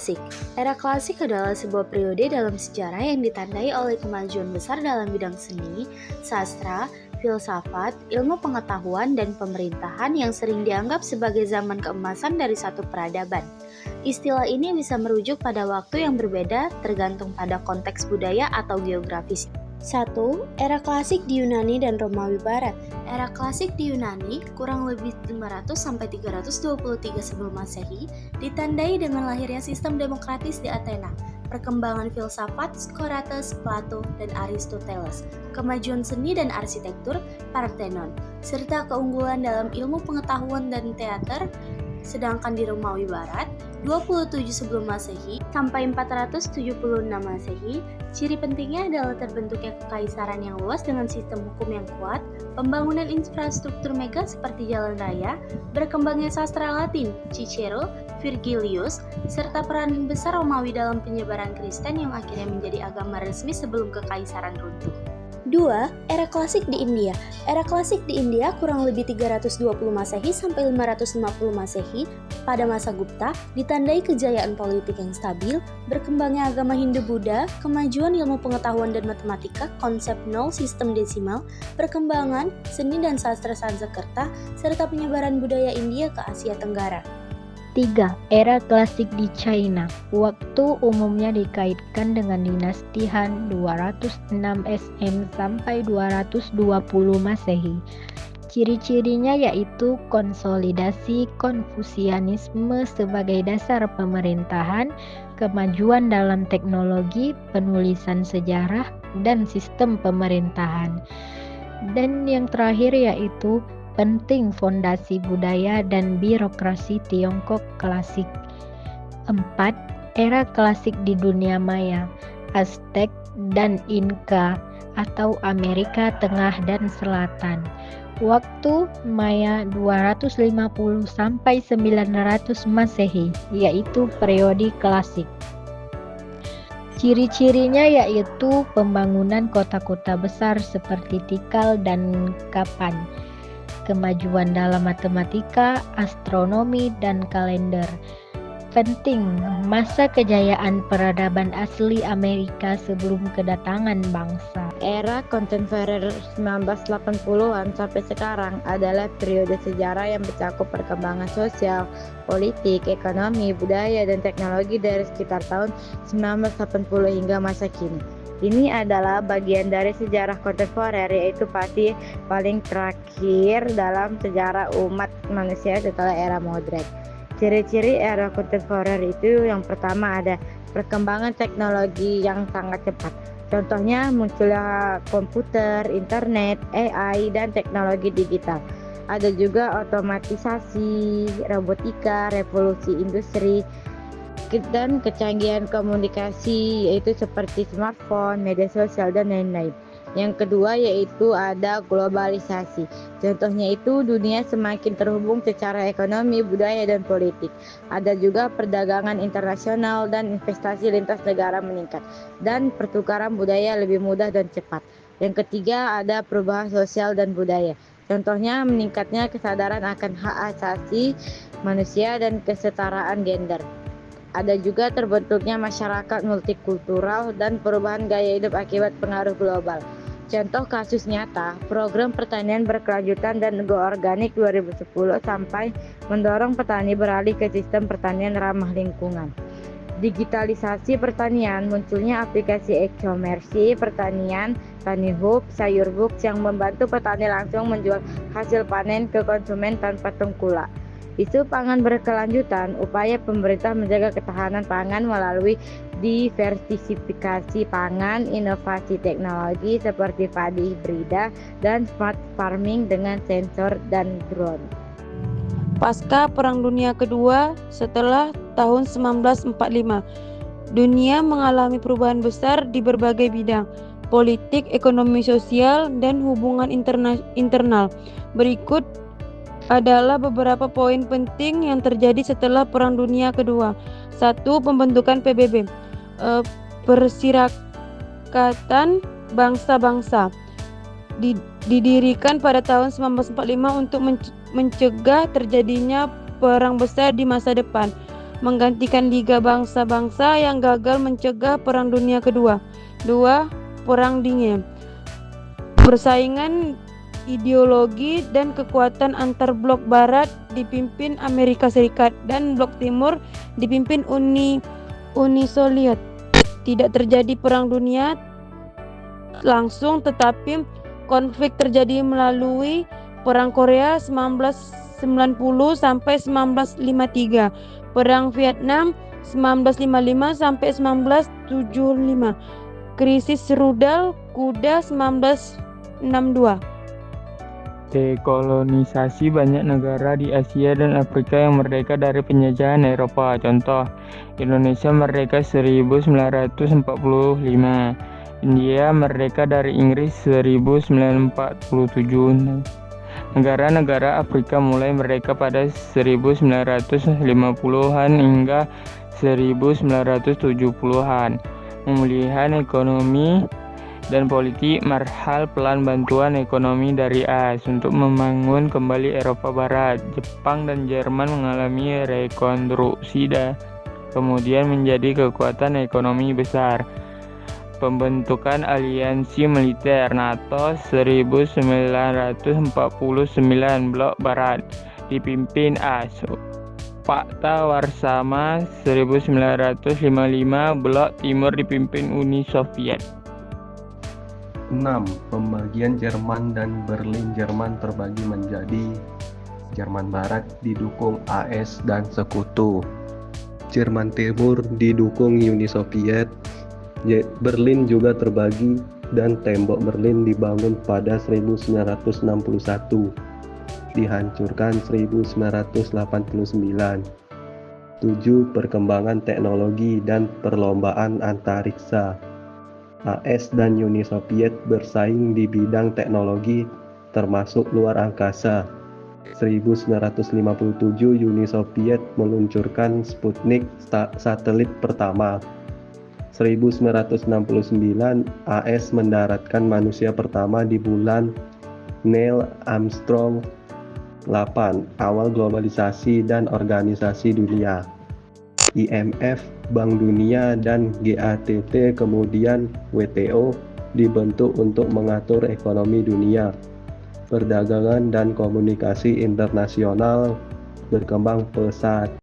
klasik. Era klasik adalah sebuah periode dalam sejarah yang ditandai oleh kemajuan besar dalam bidang seni, sastra, filsafat, ilmu pengetahuan, dan pemerintahan yang sering dianggap sebagai zaman keemasan dari satu peradaban. Istilah ini bisa merujuk pada waktu yang berbeda tergantung pada konteks budaya atau geografis. 1. Era klasik di Yunani dan Romawi Barat. Era klasik di Yunani, kurang lebih 500-323 sebelum Masehi, ditandai dengan lahirnya sistem demokratis di Athena, perkembangan filsafat Socrates, Plato, dan Aristoteles, kemajuan seni dan arsitektur Parthenon, serta keunggulan dalam ilmu pengetahuan dan teater. Sedangkan di Romawi Barat, 27 sebelum Masehi sampai 476 Masehi, ciri pentingnya adalah terbentuknya kekaisaran yang luas dengan sistem hukum yang kuat, pembangunan infrastruktur mega seperti jalan raya, berkembangnya sastra Latin, Cicero, Virgilius, serta peran besar Romawi dalam penyebaran Kristen yang akhirnya menjadi agama resmi sebelum kekaisaran runtuh. 2. Era klasik di India. Era klasik di India kurang lebih 320 Masehi sampai 550 Masehi pada masa Gupta ditandai kejayaan politik yang stabil, berkembangnya agama Hindu-Buddha, kemajuan ilmu pengetahuan dan matematika, konsep nol, sistem desimal, perkembangan seni dan sastra Sanskerta, serta penyebaran budaya India ke Asia Tenggara. 3. Era klasik di China. Waktu umumnya dikaitkan dengan dinasti Han 206 SM sampai 220 Masehi. Ciri-cirinya yaitu konsolidasi Konfusianisme sebagai dasar pemerintahan, kemajuan dalam teknologi, penulisan sejarah, dan sistem pemerintahan. Dan yang terakhir yaitu penting fondasi budaya dan birokrasi Tiongkok klasik. 4. Era klasik di dunia Maya, Aztec, dan Inca atau Amerika Tengah dan Selatan. Waktu Maya 250 sampai 900 Masehi, yaitu periode klasik. Ciri-cirinya yaitu pembangunan kota-kota besar seperti Tikal dan Kapan, kemajuan dalam matematika, astronomi, dan kalender. Penting, masa kejayaan peradaban asli Amerika sebelum kedatangan bangsa. Era kontemporer 1980-an sampai sekarang adalah periode sejarah yang mencakup perkembangan sosial, politik, ekonomi, budaya, dan teknologi dari sekitar tahun 1980 hingga masa kini. Ini adalah bagian dari sejarah kontemporer, yaitu pasti paling terakhir dalam sejarah umat manusia setelah era modern. Ciri-ciri era kontemporer itu yang pertama ada perkembangan teknologi yang sangat cepat. Contohnya munculnya komputer, internet, AI, dan teknologi digital. Ada juga otomatisasi, robotika, revolusi industri, dan kecanggihan komunikasi yaitu seperti smartphone, media sosial, dan lain-lain. Yang kedua yaitu ada globalisasi. Contohnya itu dunia semakin terhubung secara ekonomi, budaya, dan politik. Ada juga perdagangan internasional dan investasi lintas negara meningkat, dan pertukaran budaya lebih mudah dan cepat. Yang ketiga ada perubahan sosial dan budaya. Contohnya meningkatnya kesadaran akan hak asasi manusia dan kesetaraan gender. Ada juga terbentuknya masyarakat multikultural dan perubahan gaya hidup akibat pengaruh global. Contoh kasus nyata, program pertanian berkelanjutan dan go-organik 2010 sampai mendorong petani beralih ke sistem pertanian ramah lingkungan. Digitalisasi pertanian, munculnya aplikasi e-commerce pertanian, TaniHub, SayurBooks yang membantu petani langsung menjual hasil panen ke konsumen tanpa tengkulak. Isu pangan berkelanjutan, upaya pemerintah menjaga ketahanan pangan melalui diversifikasi pangan, inovasi teknologi seperti padi hibrida, dan smart farming dengan sensor dan drone. Pasca Perang Dunia Kedua, setelah tahun 1945, dunia mengalami perubahan besar di berbagai bidang, politik, ekonomi sosial, dan hubungan internal. Berikut adalah beberapa poin penting yang terjadi setelah Perang Dunia Kedua. 1. Pembentukan PBB, Perserikatan Bangsa-Bangsa, didirikan pada tahun 1945 untuk mencegah terjadinya perang besar di masa depan. menggantikan Liga Bangsa-Bangsa yang gagal mencegah Perang Dunia Kedua. 2. Perang Dingin. Persaingan ideologi dan kekuatan antar blok Barat dipimpin Amerika Serikat dan blok Timur dipimpin Uni Soviet. Tidak terjadi Perang Dunia langsung, tetapi konflik terjadi melalui Perang Korea 1990 sampai 1953, Perang Vietnam 1955 sampai 1975, krisis rudal kuda 1962. Dekolonisasi banyak negara di Asia dan Afrika yang merdeka dari penjajahan Eropa. Contoh, Indonesia merdeka 1945, India merdeka dari Inggris 1947. Negara-negara Afrika mulai merdeka pada 1950-an hingga 1970-an. Pemulihan ekonomi dan politik marhal pelan bantuan ekonomi dari AS untuk membangun kembali Eropa Barat. Jepang dan Jerman mengalami rekonstruksi dan kemudian menjadi kekuatan ekonomi besar. Pembentukan aliansi militer NATO 1949, blok Barat dipimpin AS. Fakta Warszawa 1955, blok Timur dipimpin Uni Soviet. 6. Pembagian Jerman dan Berlin. Jerman terbagi menjadi Jerman Barat didukung AS dan Sekutu, Jerman Timur didukung Uni Soviet. Berlin juga terbagi dan tembok Berlin dibangun pada 1961, dihancurkan 1989. 7. Perkembangan teknologi dan perlombaan antariksa. AS dan Uni Soviet bersaing di bidang teknologi termasuk luar angkasa. 1957 Uni Soviet meluncurkan Sputnik satelit pertama. 1969 AS mendaratkan manusia pertama di bulan. Neil Armstrong. 8. Awal globalisasi dan organisasi dunia. IMF, Bank Dunia, dan GATT kemudian WTO dibentuk untuk mengatur ekonomi dunia. Perdagangan dan komunikasi internasional berkembang pesat.